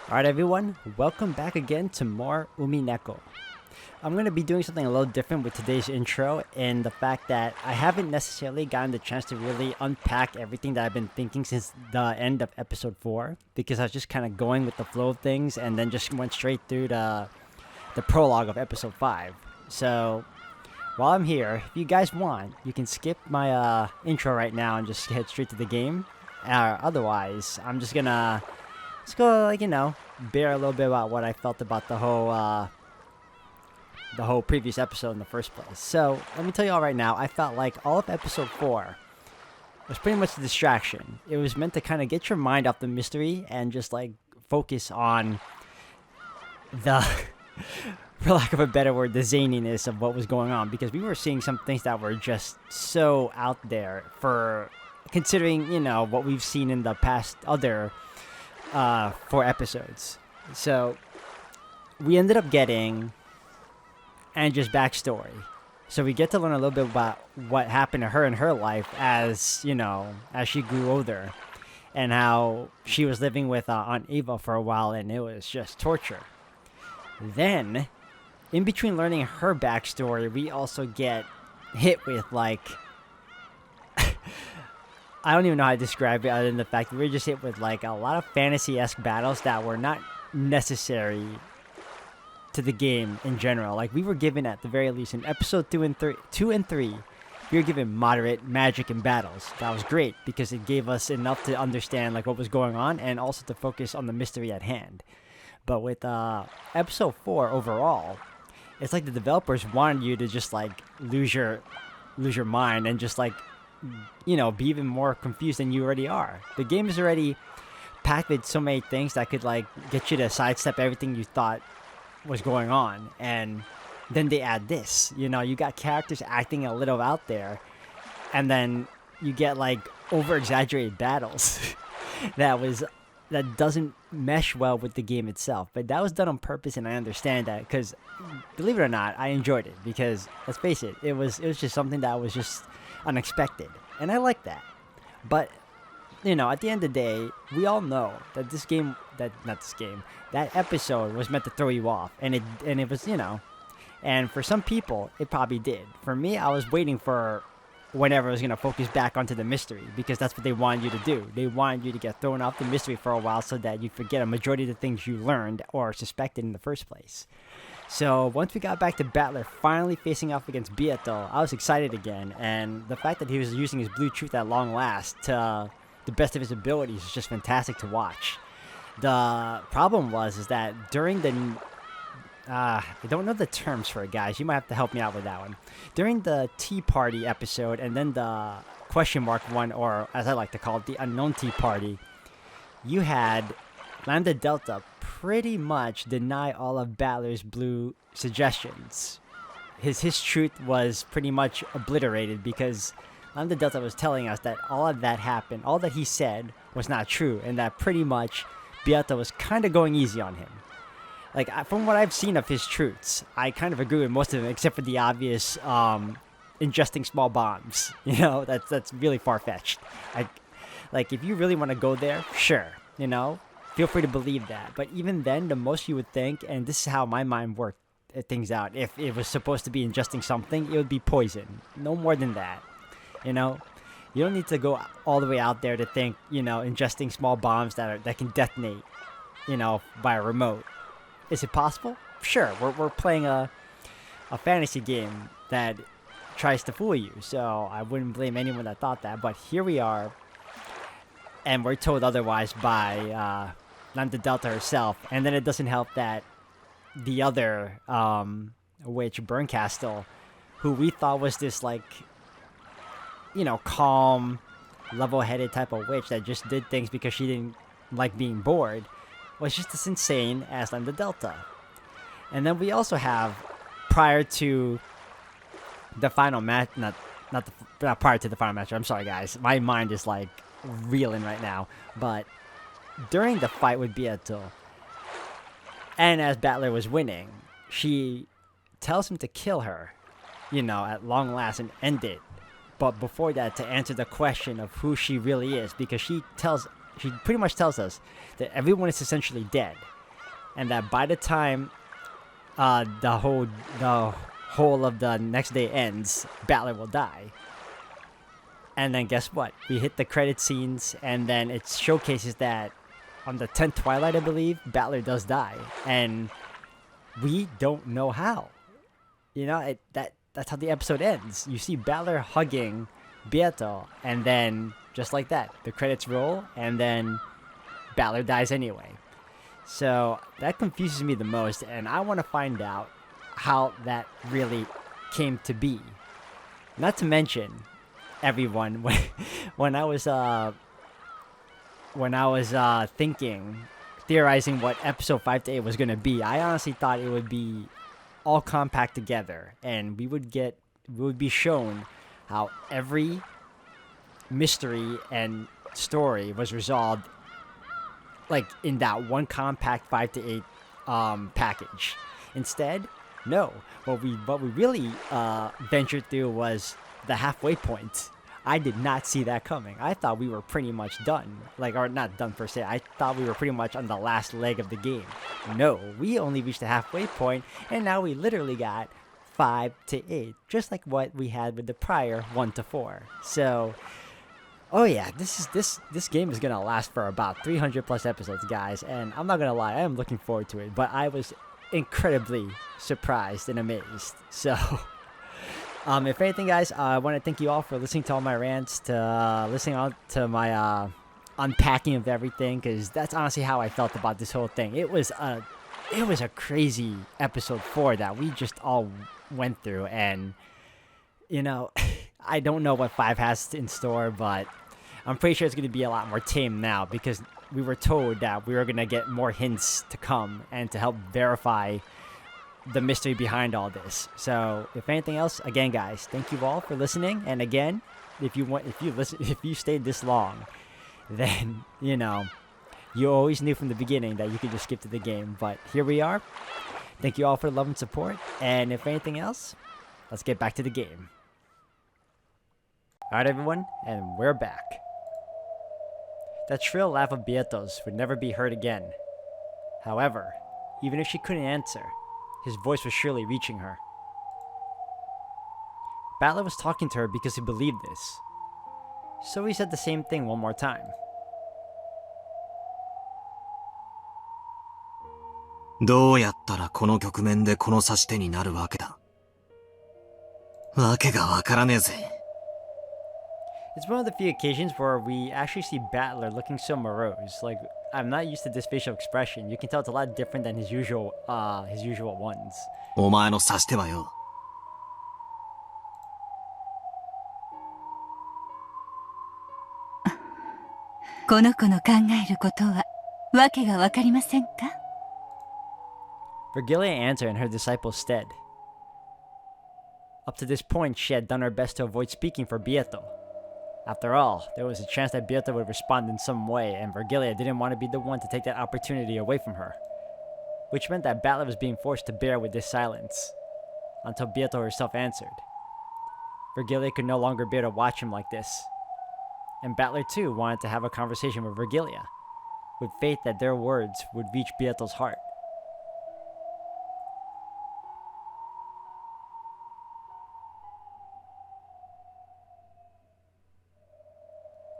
Alright everyone, welcome back again to more Umineko. I'm going to be doing something a little different with today's intro in the fact that I haven't necessarily gotten the chance to really unpack everything that I've been thinking since the end of episode 4 because I was just kind of going with the flow of things and then just went straight through the prologue of episode 5. So while I'm here, if you guys want, you can skip my intro right now and just head straight to the game. Otherwise, I'm just gonna bear a little bit about what I felt about the whole previous episode in the first place. So let me tell you all right now, I felt like all of episode 4 was pretty much a distraction. It was meant to kind of get your mind off the mystery and just like focus on the, for lack of a better word, the zaniness of what was going on, because we were seeing some things that were just so out there for considering, what we've seen in the past other 4 episodes. So we ended up getting Angie's backstory. So we get to learn a little bit about what happened to her in her life as she grew older, and how she was living with Aunt Eva for a while, and it was just torture. Then, in between learning her backstory, we also get hit with I don't even know how to describe it other than the fact that we were just hit with a lot of fantasy-esque battles that were not necessary to the game in general. We were given, at the very least, in episode 2 and 3, we were given moderate magic and battles. That was great because it gave us enough to understand what was going on and also to focus on the mystery at hand. But with episode 4 overall, it's like the developers wanted you to just lose your mind and just be even more confused than you already are. The game is already packed with so many things that could get you to sidestep everything you thought was going on, and then they add this. You got characters acting a little out there, and then you get over exaggerated battles that doesn't mesh well with the game itself. But that was done on purpose, and I understand that, because believe it or not, I enjoyed it, because let's face it, it was just something that was just unexpected, and I like that. But at the end of the day, we all know that that episode was meant to throw you off, and it was, and for some people it probably did. For me, I was waiting for whenever it was going to focus back onto the mystery, because that's what they wanted you to do. They wanted you to get thrown off the mystery for a while so that you forget a majority of the things you learned or suspected in the first place. So once we got back to Battler finally facing off against Beato, I was excited again, and the fact that he was using his blue truth at long last to the best of his abilities is just fantastic to watch. The problem is that during the I don't know the terms for it, guys. You might have to help me out with that one. During the Tea Party episode, and then the question mark one, or as I like to call it, the unknown Tea Party, you had Lamda Delta pretty much deny all of Battler's blue suggestions. His truth was pretty much obliterated, because Lamda Delta was telling us that all of that happened, all that he said was not true, and that pretty much Beata was kind of going easy on him. From what I've seen of his truths, I kind of agree with most of them, except for the obvious ingesting small bombs. That's really far-fetched. If you really want to go there, sure, feel free to believe that. But even then, the most you would think, and this is how my mind worked things out, if it was supposed to be ingesting something, it would be poison. No more than that. You don't need to go all the way out there to think, ingesting small bombs that can detonate, by a remote. Is it possible? Sure, we're playing a fantasy game that tries to fool you, so I wouldn't blame anyone that thought that. But here we are, and we're told otherwise by Lambda Delta herself, and then it doesn't help that the other witch, Bern, who we thought was this calm, level-headed type of witch that just did things because she didn't like being bored, was just as insane as Lambda Delta. And then we also have, prior to the final match, not prior to the final match, I'm sorry guys, my mind is reeling right now, but during the fight with Beato, and as Battler was winning, she tells him to kill her, at long last, and end it. But before that, to answer the question of who she really is, because she pretty much tells us that everyone is essentially dead. and that by the time the whole of the next day ends, Battler will die. And then guess what? We hit the credit scenes, and then it showcases that on the 10th Twilight, I believe, Battler does die, and we don't know how. You know, that's how the episode ends. You see Battler hugging Bieto, and then just like that, the credits roll, and then Battler dies anyway. So that confuses me the most, and I want to find out how that really came to be. Not to mention, everyone, when I was theorizing what episode 5 to 8 was gonna be, I honestly thought it would be all compact together, and we would be shown how every mystery and story was resolved, like in that one compact 5 to 8 package. Instead, no. What we really ventured through was the halfway point. I did not see that coming. I thought we were pretty much done. Or not done per se. I thought we were pretty much on the last leg of the game. No, we only reached the halfway point, and now we literally got 5 to 8, just like what we had with the prior 1 to 4. So, oh yeah, this game is gonna last for about 300 plus episodes, guys, and I'm not gonna lie, I am looking forward to it. But I was incredibly surprised and amazed. So, if anything, guys, I want to thank you all for listening to all my rants, to listening to my unpacking of everything, because that's honestly how I felt about this whole thing. It was a crazy episode 4 that we just all went through, and you know, I don't know what 5 has in store, but I'm pretty sure it's going to be a lot more tame now, because we were told that we were going to get more hints to come and to help verify the mystery behind all this. So, if anything else, again, guys, thank you all for listening. And again, if you stayed this long, then you know, you always knew from the beginning that you could just skip to the game. But here we are. Thank you all for the love and support. And if anything else, let's get back to the game. Alright, everyone, and we're back. That shrill laugh of Bieto's would never be heard again. However, even if she couldn't answer, his voice was surely reaching her. Battler was talking to her because he believed this. So he said the same thing one more time. どうやったらこの局面でこの指し手になるわけだ。わけがわからねえぜ。It's one of the few occasions where we actually see Battler looking so morose. Like, I'm not used to this facial expression. You can tell it's a lot different than his usual ones. お前の指し手はよ。この子の考えることはわけがわかりませんか? Virgilia answered in her disciple's stead. Up to this point, she had done her best to avoid speaking for Bieto. After all, there was a chance that Bieto would respond in some way, and Virgilia didn't want to be the one to take that opportunity away from her. Which meant that Battler was being forced to bear with this silence, until Bieto herself answered. Virgilia could no longer bear to watch him like this. And Battler too wanted to have a conversation with Virgilia, with faith that their words would reach Bieto's heart.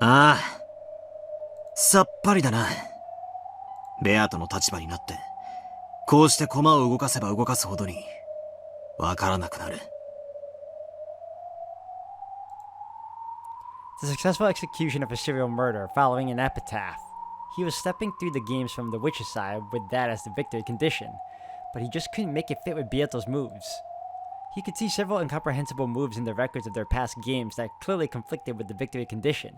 Ah, さっぱりだな。ベアとの立場になって、こうして駒を動かせば動かすほどに、わからなくなる。The successful execution of a serial murder following an epitaph. He was stepping through the games from the witch's side with that as the victory condition, but he just couldn't make it fit with Bieto's moves. He could see several incomprehensible moves in the records of their past games that clearly conflicted with the victory condition.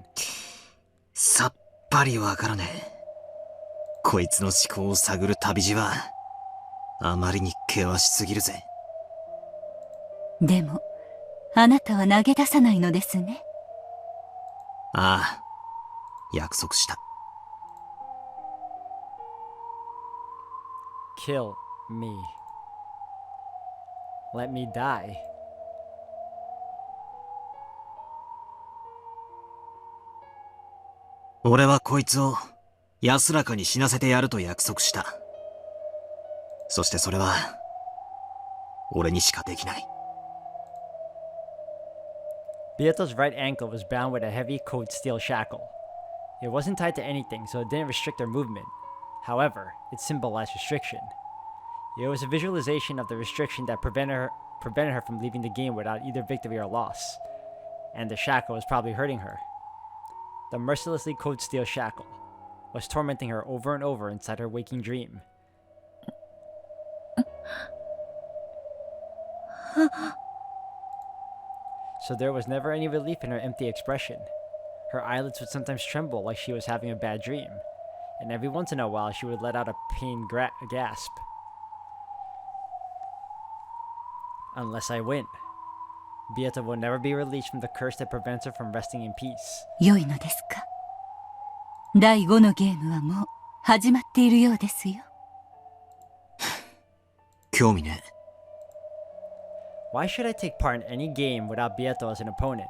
さっぱりわからねえ。こいつの思考を探る旅路は、あまりに険しすぎるぜ。でも、あなたは投げ出さないのですね。ああ、約束した。Kill me. Let me die. 俺はこいつを安らかに死なせてやると約束した。そしてそれは、俺にしかできない。Beato's right ankle was bound with a heavy cold steel shackle. It wasn't tied to anything, so it didn't restrict her movement. However, it symbolized restriction. It was a visualization of the restriction that prevented her from leaving the game without either victory or loss. And the shackle was probably hurting her. The mercilessly cold steel shackle was tormenting her over and over inside her waking dream. So there was never any relief in her empty expression. Her eyelids would sometimes tremble like she was having a bad dream, and every once in a while she would let out a pained gasp. Unless I win, Beato will never be released from the curse that prevents her from resting in peace. 良いのですか？第5のゲームはもう始まっているようですよ。興味ね。Why should I take part in any game without Beato as an opponent?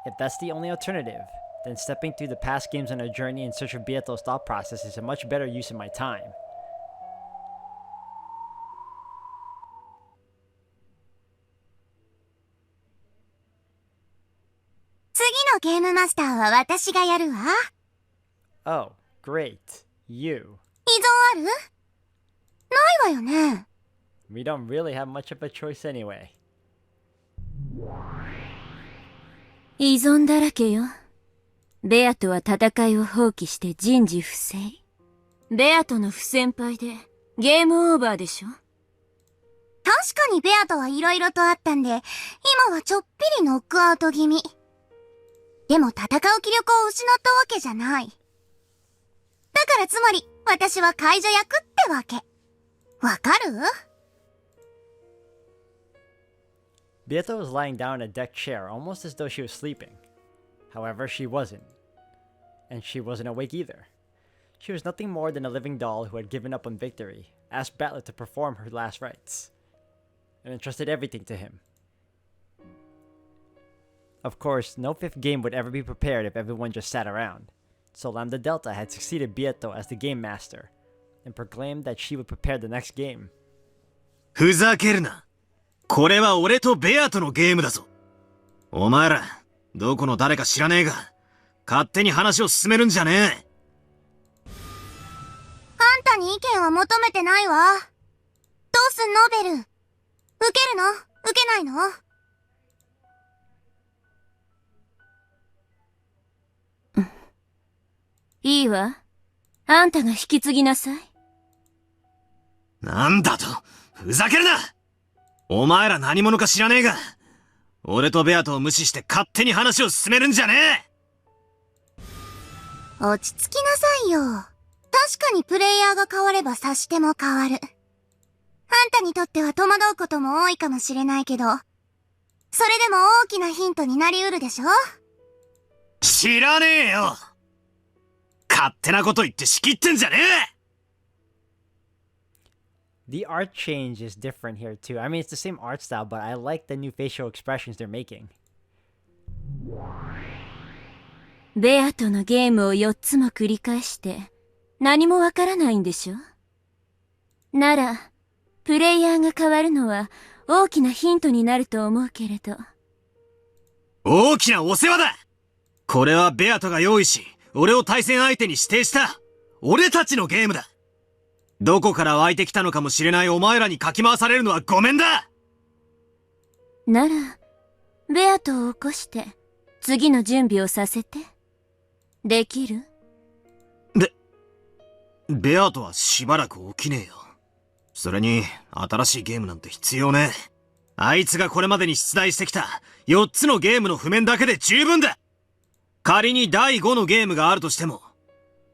If that's the only alternative, then stepping through the past games on a journey in search of Beato's thought process is a much better use of my time. 次のゲームマスターは私がやるわ。Oh, great. You. 依存ある？ないわよね。We don't really have much of a choice anyway. 依存だらけよ。ベアとは戦いを放棄して人事不正。ベアとの不先輩でゲームオーバーでしょ。確かにベアとはいろいろとあったんで、今はちょっぴりノックアウト気味。でも戦う気力を失ったわけじゃない。だからつまり、私は介助役ってわけ。わかる？ Beato was lying down in a deck chair almost as though she was sleeping. However, she wasn't. And she wasn't awake either. She was nothing more than a living doll who had given up on victory, asked Battler to perform her last rites, and entrusted everything to him. Of course, no fifth game would ever be prepared if everyone just sat around, so Lamda Delta had succeeded Beato as the game master, and proclaimed that she would prepare the next game. ふざけるな。これは俺とベアとのゲームだぞ。お前ら、どこの誰か知らねえが、勝手に話を進めるんじゃねえ。あんたに意見は求めてないわ。どうすんのベル？受けるの？受けないの？いいわ。あんたが引き継ぎなさい。なんだと？ふざけるな！お前ら何者か知らねえが、俺とベアとを無視して勝手に話を進めるんじゃねえ！落ち着きなさいよ。確かにプレイヤーが変われば察しても変わる。あんたにとっては戸惑うことも多いかもしれないけど、それでも大きなヒントになりうるでしょ？知らねえよ！勝手なこと言って仕切ってんじゃねえ！ The art change is different here too. I mean, it's the same art style, but I like the new facial expressions they're making. ベアとのゲームを4つも繰り返して何もわからないんでしょ？なら、プレイヤーが変わるのは大きなヒントになると思うけれど。大きなお世話だ！これはベアとが用意し、俺を対戦相手に指定した俺たちのゲームだ。どこから湧いてきたのかもしれないお前らにかき回されるのはごめんだ。なら、ベアとを起こして次の準備をさせて。できる？ベアとはしばらく起きねえよ。それに新しいゲームなんて必要ねえ。あいつがこれまでに出題してきた4つのゲームの譜面だけで十分だ。仮に第5のゲームがあるとしても、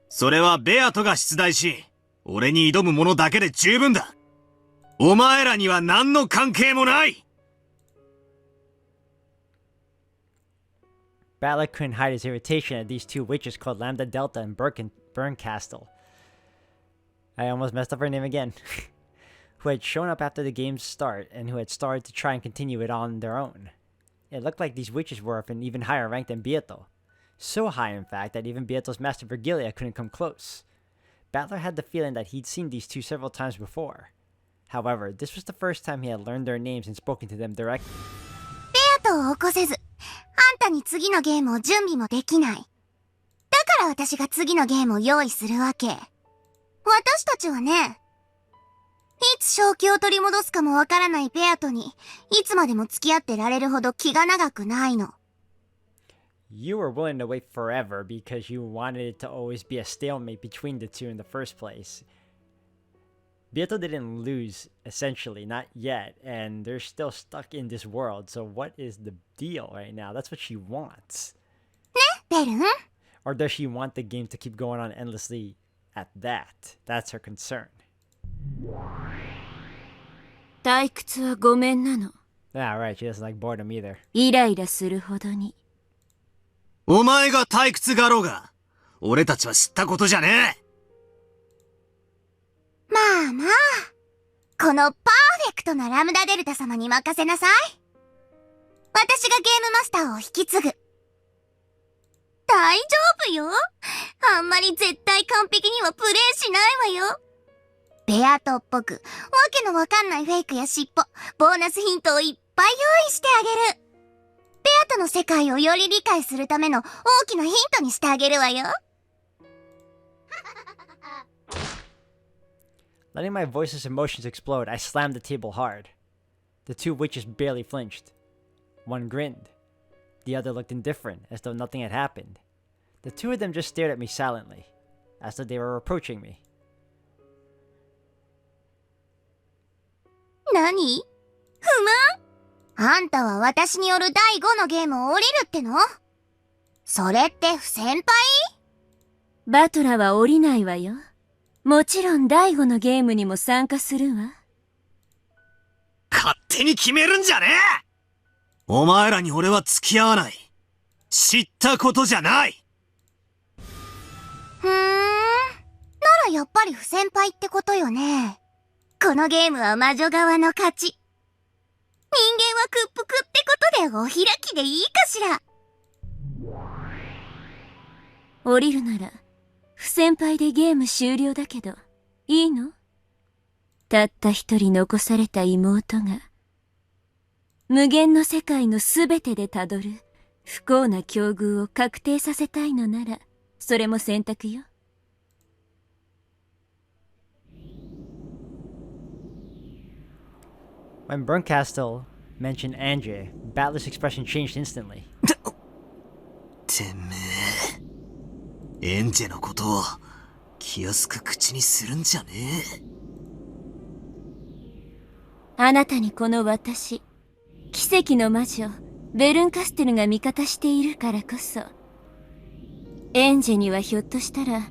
それはベアとが出題し、俺に挑むものだけで十分だ。お前らには何の関係もない。 Battler couldn't hide his irritation at these two witches called Lamda Delta and Bern Castle. I almost messed up her name again. Who had shown up after the game's start and who had started to try and continue it on their own. It looked like these witches were of an even higher rank than Beato. So high, in fact, that even Beato's master Virgilia couldn't come close. Battler had the feeling that he'd seen these two several times before, However, this was the first time he had learned their names and spoken to them directly. ベアトを起こせず、あんたに次のゲームを準備もできない。だから私が次のゲームを用意するわけ。私たちはね、いつ正気を取り戻すかもわからないベアトに、いつまでも付き合ってられるほど気が長くないの。You were willing to wait forever because you wanted it to always be a stalemate between the two in the first place. Beato didn't lose, essentially, not yet, and they're still stuck in this world, so what is the deal right now? That's what she wants. ベルン Or does she want the game to keep going on endlessly at that? That's her concern. 退屈はごめんなの。Ah, right, she doesn't like boredom either. イライラするほどに。お前が退屈がろうが、俺たちは知ったことじゃねえ。まあまあ、このパーフェクトなラムダデルタ様に任せなさい。私がゲームマスターを引き継ぐ。大丈夫よ。あんまり絶対完璧にはプレイしないわよ。ベアトっぽく、わけのわかんないフェイクや尻尾、ボーナスヒントをいっぱい用意してあげる。ベアトの世界をより理解するための大きなヒントにしてあげるわよ。Letting my voice's emotions explode, I slammed the table hard. The two witches barely flinched. One grinned. The other looked indifferent, as though nothing had happened. The two of them just stared at me silently, as though they were reproaching me. 何？不満？あんたは私による第5のゲームを降りるっての？それって不先輩？バトラは降りないわよ。もちろん第5のゲームにも参加するわ。勝手に決めるんじゃねえ！お前らに俺は付き合わない。知ったことじゃない。ならやっぱり不先輩ってことよね。このゲームは魔女側の勝ち。人間は屈服ってことでお開きでいいかしら。降りるなら、不先輩でゲーム終了だけど、いいの？たった一人残された妹が、無限の世界のすべてでたどる不幸な境遇を確定させたいのなら、それも選択よ。When Bernkastel mentioned Angie, Battler's expression changed instantly. てめえ、エンジェのことを気安く口にするんじゃねえ。あなたにこの私、奇跡の魔女、ベルンカステルが味方しているからこそ、エンジェにはひょっとしたら、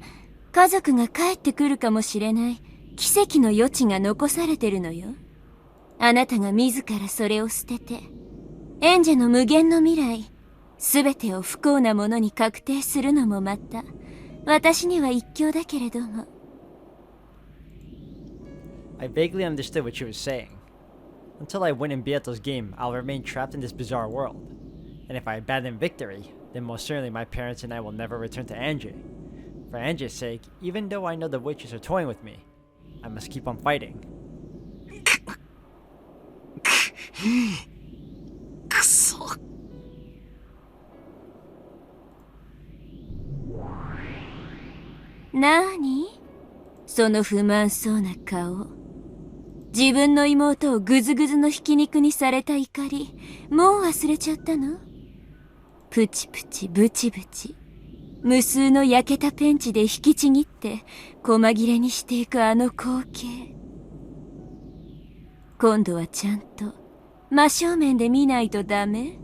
家族が帰ってくるかもしれない奇跡の余地が残されてるのよ。あなたが自らそれを捨てて、エンジェの無限の未来、すべてを不幸なものに確定するのもまた、私には一興だけれども。I vaguely understood what she was saying. Until I win in Beato's game, I'll remain trapped in this bizarre world. And if I abandon victory, then most certainly my parents and I will never return to Angie. For Angie's sake, even though I know the witches are toying with me, I must keep on fighting. くそ。なーに？その不満そうな顔。自分の妹をぐずぐずのひき肉にされた怒り、もう忘れちゃったの？プチプチブチブチ。無数の焼けたペンチで引きちぎって、細切れにしていくあの光景。今度はちゃんと、真正面で見ないとダメ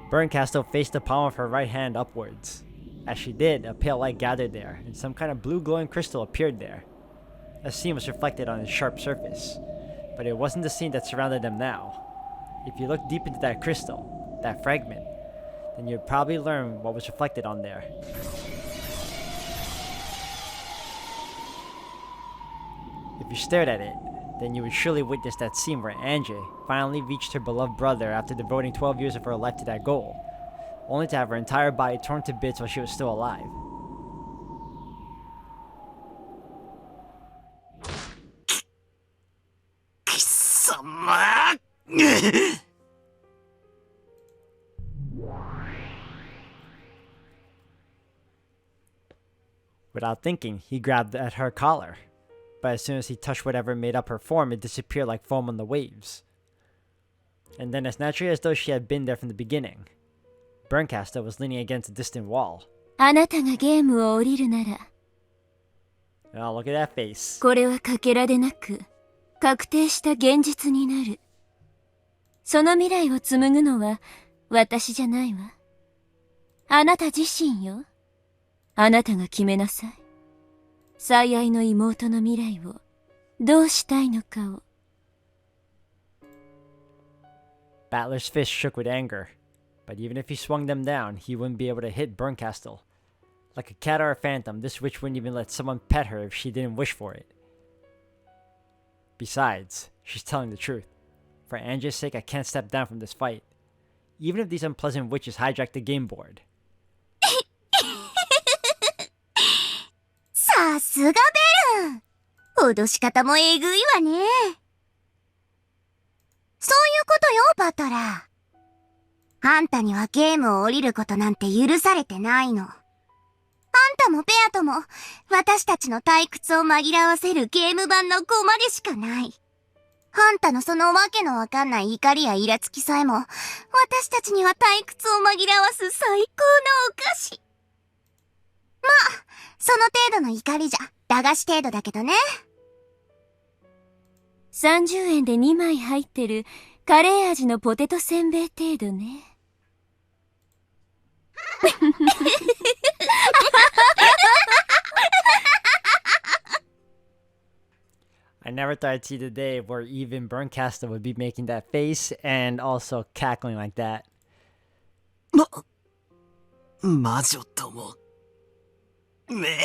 Bernkastel faced the palm of her right hand upwards. As she did, a pale light gathered there, and some kind of blue glowing crystal appeared there. A scene was reflected on its sharp surface, but it wasn't the scene that surrounded them now. If you look deep into that crystal, that fragment, then you'd probably learn what was reflected on there. If you stared at it, then you would surely witness that scene where Angie finally reached her beloved brother after devoting 12 years of her life to that goal, only to have her entire body torn to bits while she was still alive. Without thinking, he grabbed at her collar. But as soon as he touched whatever made up her form, it disappeared like foam on the waves. And then, as naturally as though she had been there from the beginning, Berncaster was leaning against a distant wall. あなたがゲームを降りるなら、 Oh, look at that face. これはかけらでなく、確定した現実になる。その未来を紡ぐのは、私じゃないわ。あなた自身よ。あなたが決めなさい。最愛の妹の未来を、どうしたいのかを。Battler's fist shook with anger, but even if he swung them down, he wouldn't be able to hit Bernkastel. Like a cat or a phantom, this witch wouldn't even let someone pet her if she didn't wish for it. Besides, she's telling the truth. For Angie's sake, I can't step down from this fight. Even if these unpleasant witches hijack the game board. さすがベルン。脅し方もえぐいわね。そういうことよ、バトラー。あんたにはゲームを降りることなんて許されてないの。あんたもベアとも、私たちの退屈を紛らわせるゲーム版のコマでしかない。あんたのそのわけのわかんない怒りやイラつきさえも、私たちには退屈を紛らわす最高のお菓子。まあ、その程度の怒りじゃ、駄菓子程度だけどね。30円で2枚入ってるカレー味のポテトせんべい程度ね。I never thought I'd see the day where even Berncaster would be making that face and also cackling like that. 魔女とも。ね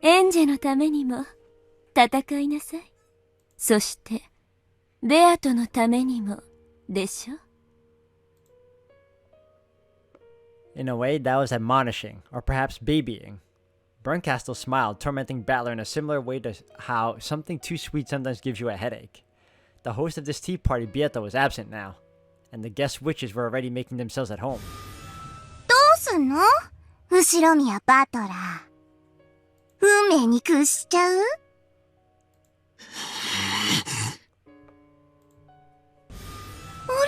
エンジェのためにも戦いなさい。そしてベアとのためにもでしょ。In a way, that was admonishing, or perhaps babying. Bernkastel smiled, tormenting Battler in a similar way to how something too sweet sometimes gives you a headache. The host of this tea party, Beata, was absent now, and the guest witches were already making themselves at home. どうすんの？後ろ宮バトラー。運命に屈しちゃう？降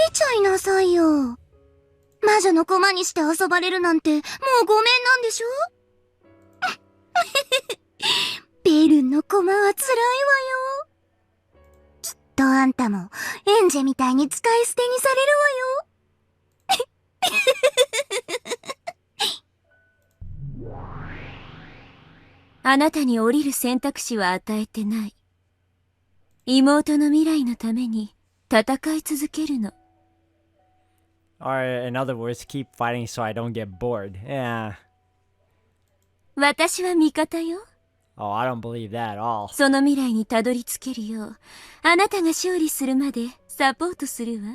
りちゃいなさいよ。魔女の駒にして遊ばれるなんて、もうごめんなんでしょ？ベルンの駒は辛いわよ。きっとあんたも、エンジェみたいに使い捨てにされるわよ。あなたに降りる選択肢は与えてない。妹の未来のために戦い続けるの。Or, in other words, keep fighting so I don't get bored. Yeah. 私は味方よ。Oh, I don't believe that at all. その未来にたどり着けるよう、あなたが勝利するまでサポートするわ。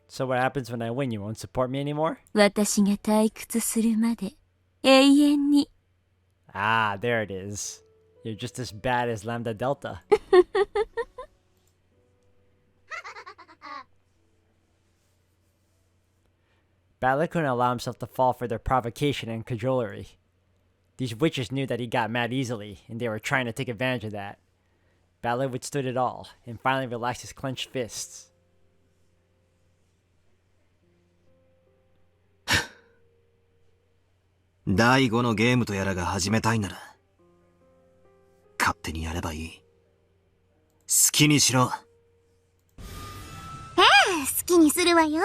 So what happens when I win? You won't support me anymore? 私が退屈するまで永遠に。Ah, there it is. You're just as bad as Lamda Delta. Battler couldn't allow himself to fall for their provocation and cajolery. These witches knew that he got mad easily, and they were trying to take advantage of that. Battler withstood it all, and finally relaxed his clenched fists. 第5のゲームとやらが始めたいなら、勝手にやればいい。好きにしろ。好きにするわよ。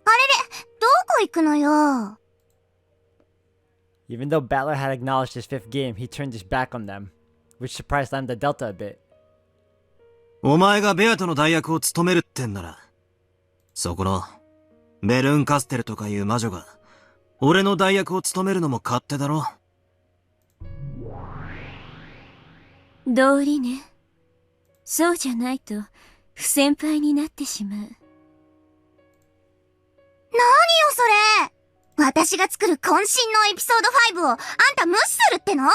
あれれ、どこ行くのよ。Even though Battler had acknowledged his fifth game, he turned his back on them, which surprised Lamda Delta a bit. お前がベアとの代役を務めるってんなら、そこの、ベルンカステルとかいう魔女が、俺の代役を務めるのも勝手だろ。道理ね。そうじゃないと、不先輩になってしまう。何よそれ。私が作る渾身のエピソード5をあんた無視するっての？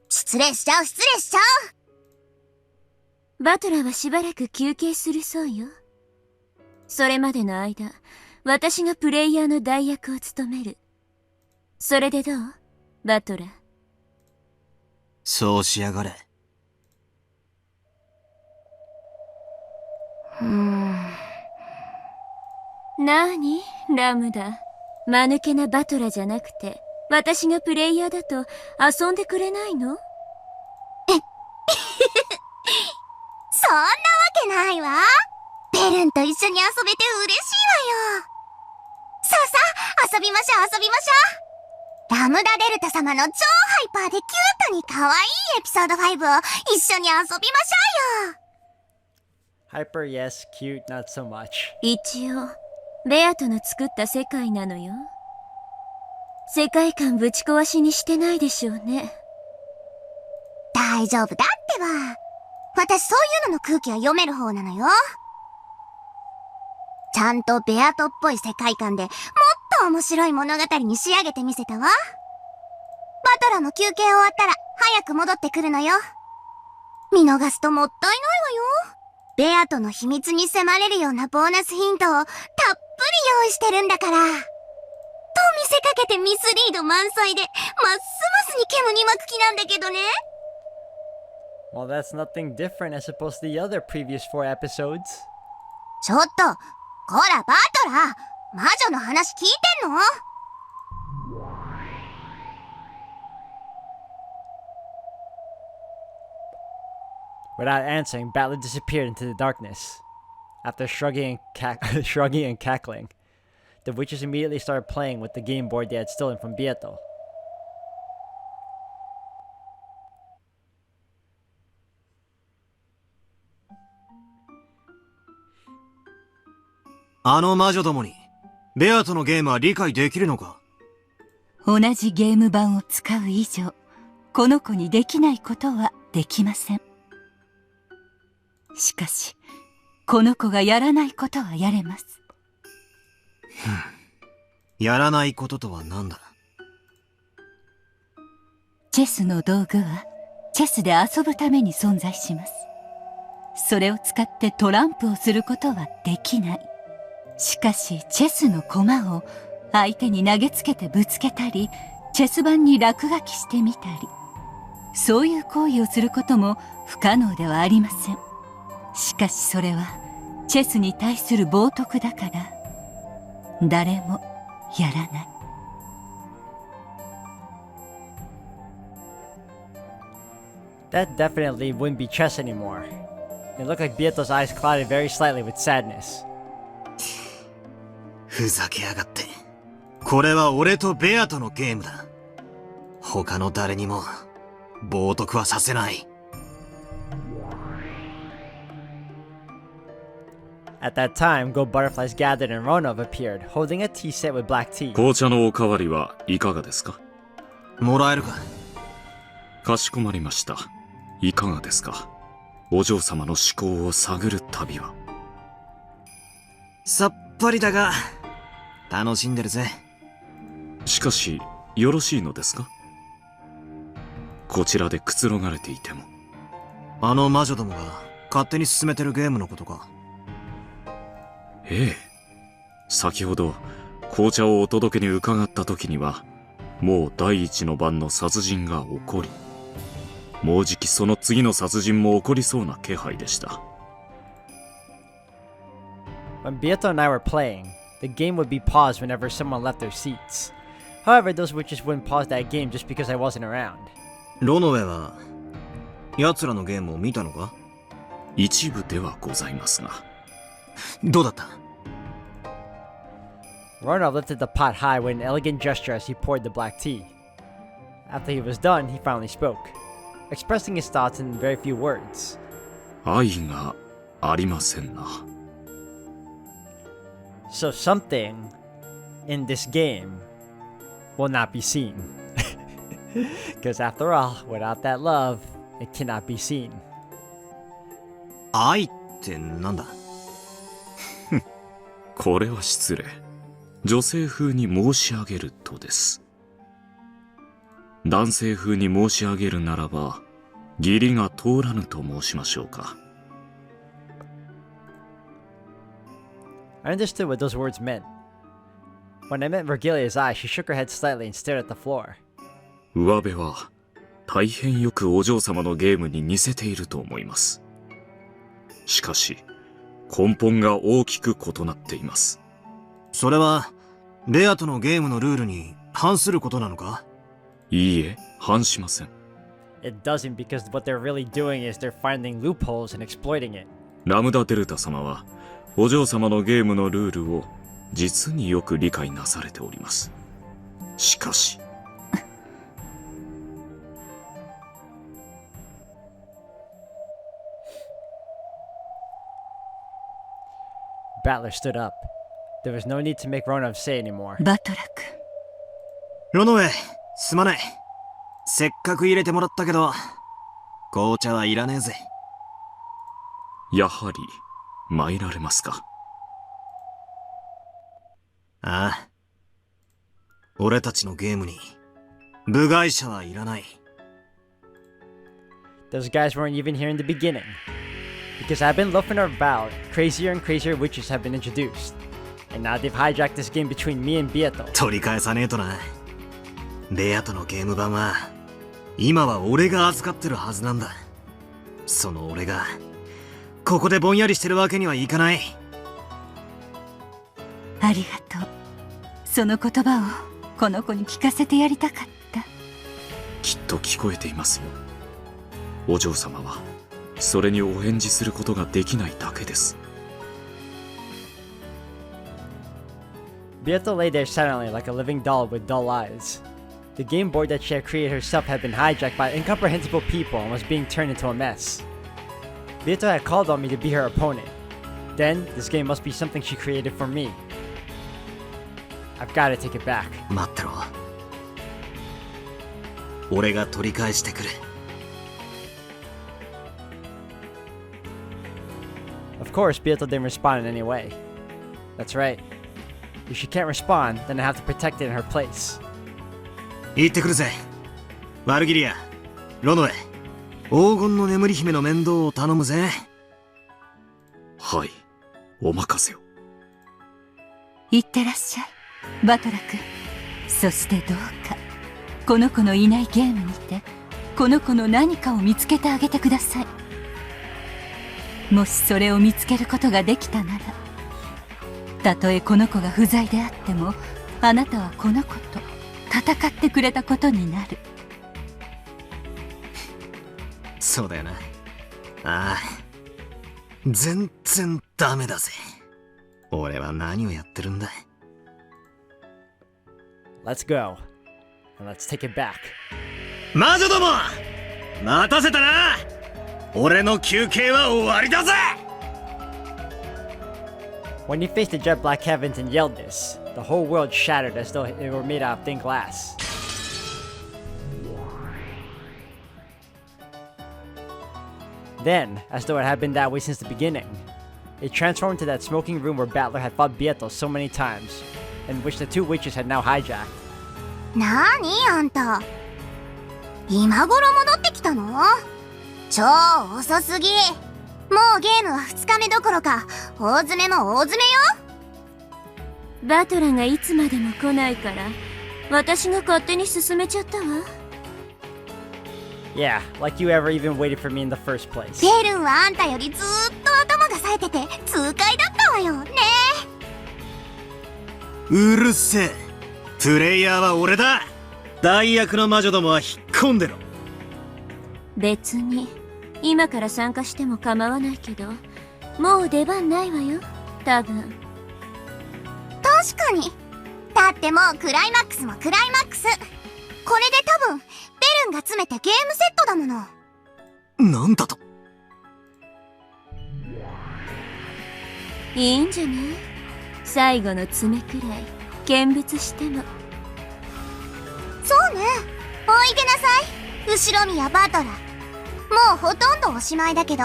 ち失礼しちゃう、失礼しちゃう。バトラーはしばらく休憩するそうよ。それまでの間、私がプレイヤーの代役を務める。それでどう？バトラー。そうしやがれ。なに、ラムダ。間抜けなバトラーじゃなくて、私がプレイヤーだと遊んでくれないの？そんなわけないわ。ベルンと一緒に遊べて嬉しいわよ。さあさあ、遊びましょう遊びましょう。ラムダデルタ様の超ハイパーでキュートに可愛いエピソード5を一緒に遊びましょうよ。Hyper, yes. Cute, not so much. 一応、ベアトの作った世界なのよ。世界観ぶち壊しにしてないでしょうね。大丈夫だってば。私そういうのの空気は読める方なのよ。ちゃんとベアトっぽい世界観でもっと面白い物語に仕上げてみせたわ。バトラも休憩終わったら早く戻ってくるのよ。見逃すともったいないわよ。ベアトの秘密に迫れるようなボーナスヒントをたっぷり用意してるんだから。と見せかけてミスリード満載で、ますますに煙巻く気なんだけどね。Well, that's nothing different as opposed to the other previous 4 episodes. ちょっと、こらバトラー、魔女の話聞いてんの？Without answering, Battler disappeared into the darkness. After shrugging and cackling, the witches immediately started playing with the game board they had stolen from Bieto. あの魔女どもに、ベアとのゲームは理解できるのか？同じゲーム版を使う以上、この子にできないことはできません。しかし、この子がやらないことはやれます。やらないこととは何だ？チェスの道具は、チェスで遊ぶために存在します。それを使ってトランプをすることはできない。しかし、チェスの駒を相手に投げつけてぶつけたり、チェス盤に落書きしてみたり、そういう行為をすることも不可能ではありません。しかしそれは、チェスに対する冒涜だから、誰もやらない。That definitely wouldn't be chess anymore. It looked like Bieto's eyes clouded very slightly with sadness. ふざけやがって。これは俺とベアとのゲームだ。他の誰にも冒涜はさせない。At that time, gold butterflies gathered and Ronov appeared, holding a tea set with black tea. 紅茶のおかわりはいかがですか？もらえるか？かしこまりました。いかがですか？お嬢様の思考を探る旅は。さっぱりだが、楽しんでるぜ。しかし、よろしいのですか？こちらでくつろがれていても。あの魔女どもが勝手に進めてるゲームのことか？ええ。先ほど、紅茶をお届けに伺った時には、もう第一の番の殺人が起こり、もうじきその次の殺人も起こりそうな気配でした。When Bieto and I were playing, the game would be paused whenever someone left their seats. However, those witches wouldn't pause that game just because I wasn't around. ロノウェは、奴らのゲームを見たのか？一部ではございますが。どうだった？ Ronov lifted the pot high with an elegant gesture as he poured the black tea. After he was done, he finally spoke, expressing his thoughts in very few words. 愛がありませんな。So something in this game will not be seen. Because after all, without that love, it cannot be seen. 愛ってなんだ？これは失礼。女性風に申し上げるとです。男性風に申し上げるならば、義理が通らぬと申しましょうか。I understood what those words meant. When I met Virgilia's eye, she shook her head slightly and stared at the floor. 上辺は大変よくお嬢様のゲームに似せていると思います。しかし、根本が大きく異なっています。それは、ベアとのゲームのルールに反することなのか？いいえ、反しません。It doesn't because what they're really doing is they're finding loopholes and exploiting it. ラムダデルタ様は、お嬢様のゲームのルールを実によく理解なされております。しかし、Battler stood up. There was no need to make Ronov say anymore. バトラク。ロノウェ、すまない。せっかく入れてもらったけど、紅茶はいらねえぜ。やはり参られますか。ああ。俺たちのゲームに部外者はいらない。Those guys weren't even here in the beginning. Because I've been loafing about, crazier and crazier witches have been introduced. And now they've hijacked this game between me and Bieto. 取り返さねえとな。ベアとのゲーム版は、今は俺が預かってるはずなんだ。その俺が、ここでぼんやりしてるわけにはいかない。ありがとう。その言葉をこの子に聞かせてやりたかった。きっと聞こえていますよ。お嬢様はそれにお返事することができないだけです。Bieto lay there silently like a living doll with dull eyes. The game board that she had created herself had been hijacked by incomprehensible people and was being turned into a mess. Bieto had called on me to be her opponent. Then, this game must be something she created for me. I've got to take it back. 待ってろ。俺が取り返してくる。Of course, Bieto didn't respond in any way. That's right. If she can't respond, then I have to protect it in her place. 行ってくるぜ。ワルギリア、ロノエ、黄金の眠り姫の面倒を頼むぜ。はい、お任せを。行ってらっしゃい、バトラク。そしてどうか、この子のいないゲームにて、この子の何かを見つけてあげてください。もしそれを見つけることができたなら、たとえこの子が不在であっても、あなたはこの子と戦ってくれたことになる。そうだよな。ああ、全然ダメだぜ。俺は何をやってるんだ。Let's go. And let's take it back. 魔女ども、待たせたな。俺の休憩は終わりだぜ。When he faced the jet black heavens and yelled this, the whole world shattered as though it were made out of thin glass. Then, as though it had been that way since the beginning, it transformed into that smoking room where Battler had fought Bieto so many times, and which the two witches had now hijacked. なーにあんた、今頃戻ってきたの？超遅すぎ。もうゲームは2日目どころか大詰めも大詰めよ。バトラがいつまでも来ないから私が勝手に進めちゃったわ。Yeah, like you ever even waited for me in the first place. ベルンはあんたよりずーっと頭が冴えてて痛快だったわよね。うるせえ。プレイヤーは俺だ。代役の魔女どもは引っ込んでろ。別に今から参加しても構わないけど、もう出番ないわよ、多分。確かに。だってもうクライマックスもクライマックス。これで多分ベルンが詰めてゲームセットだもの。なんだと。いいんじゃない？最後の詰めくらい見物しても。そうね。おいでなさい、後ろ宮バトラ。もうほとんどおしまいだけど、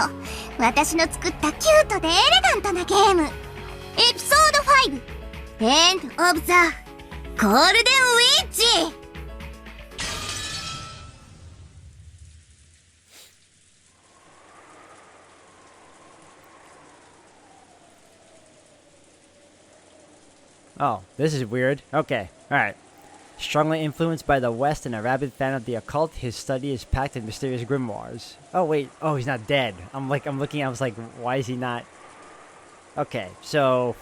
私の作ったキュートでエレガントなゲーム、エピソード5、End of the Golden Witch。Oh, this is weird. Okay, alright. Strongly influenced by the West and a rabid fan of the occult, his study is packed with mysterious grimoires. Oh wait, oh he's not dead. I'm looking, I was like, why is he not? Okay, so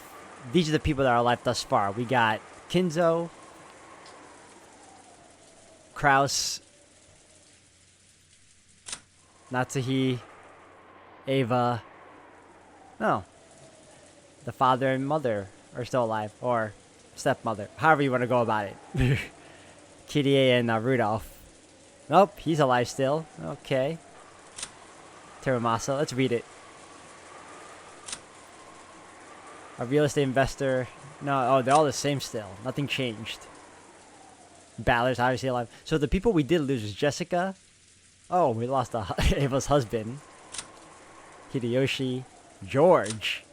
these are the people that are alive thus far. We got Kinzo, Kraus, Natsuhi, Ava. Oh. The father and mother are still alive, or stepmother, however you want to go about it. Kirie and Rudolph. Nope, he's alive still. Okay. Terumasa, let's read it. A real estate investor. No, oh, they're all the same still. Nothing changed. Ballard's obviously alive. So the people we did lose was Jessica. Oh, we lost Ava's husband. Hideyoshi. George.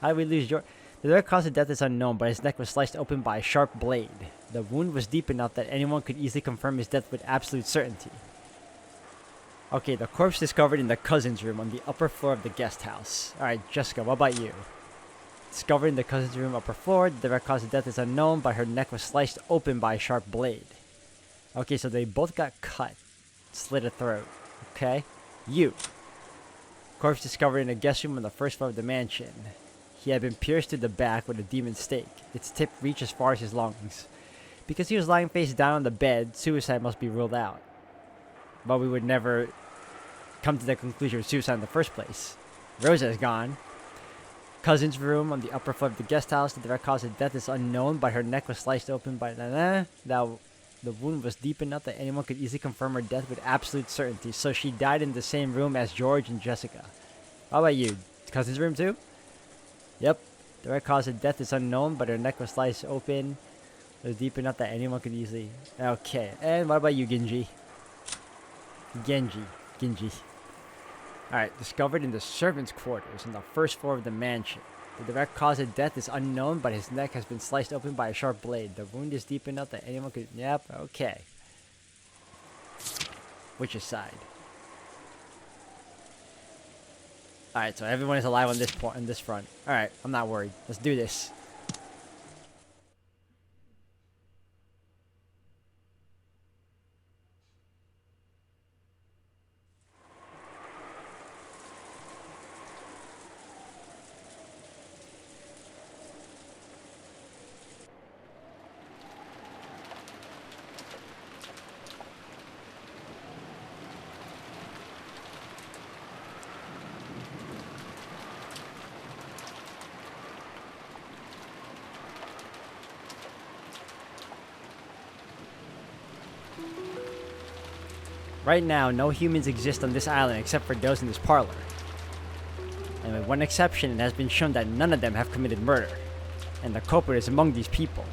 How did we lose George? The direct cause of death is unknown, but his neck was sliced open by a sharp blade. The wound was deep enough that anyone could easily confirm his death with absolute certainty. Okay, the corpse discovered in the cousin's room on the upper floor of the guest house. Alright, Jessica, what about you? Discovered in the cousin's room upper floor, the direct cause of death is unknown, but her neck was sliced open by a sharp blade. Okay, so they both got cut. Slit a throat. Okay. You. Corpse discovered in a guest room on the first floor of the mansion. He had been pierced to the back with a demon stake. Its tip reached as far as his lungs. Because he was lying face down on the bed, suicide must be ruled out. But we would never come to the conclusion of suicide in the first place. Rosa is gone. Cousin's room on the upper floor of the guest house. The direct cause of death is unknown, but her neck was sliced open by the wound was deep enough that anyone could easily confirm her death with absolute certainty. So she died in the same room as George and Jessica. How about you? Cousin's room too? Yep. The direct cause of death is unknown, but her neck was sliced open. It was deep enough that anyone could easily... Okay. And what about you, Genji? Genji. Alright. Discovered in the servants' quarters on the first floor of the mansion. The direct cause of death is unknown, but his neck has been sliced open by a sharp blade. The wound is deep enough that anyone could... Yep. Okay. Which side? Alright, so everyone is alive on this point, on this front. Alright, I'm not worried. Let's do this. Right now, no humans exist on this island except for those in this parlor. And with one exception, it has been shown that none of them have committed murder. And the culprit is among these people.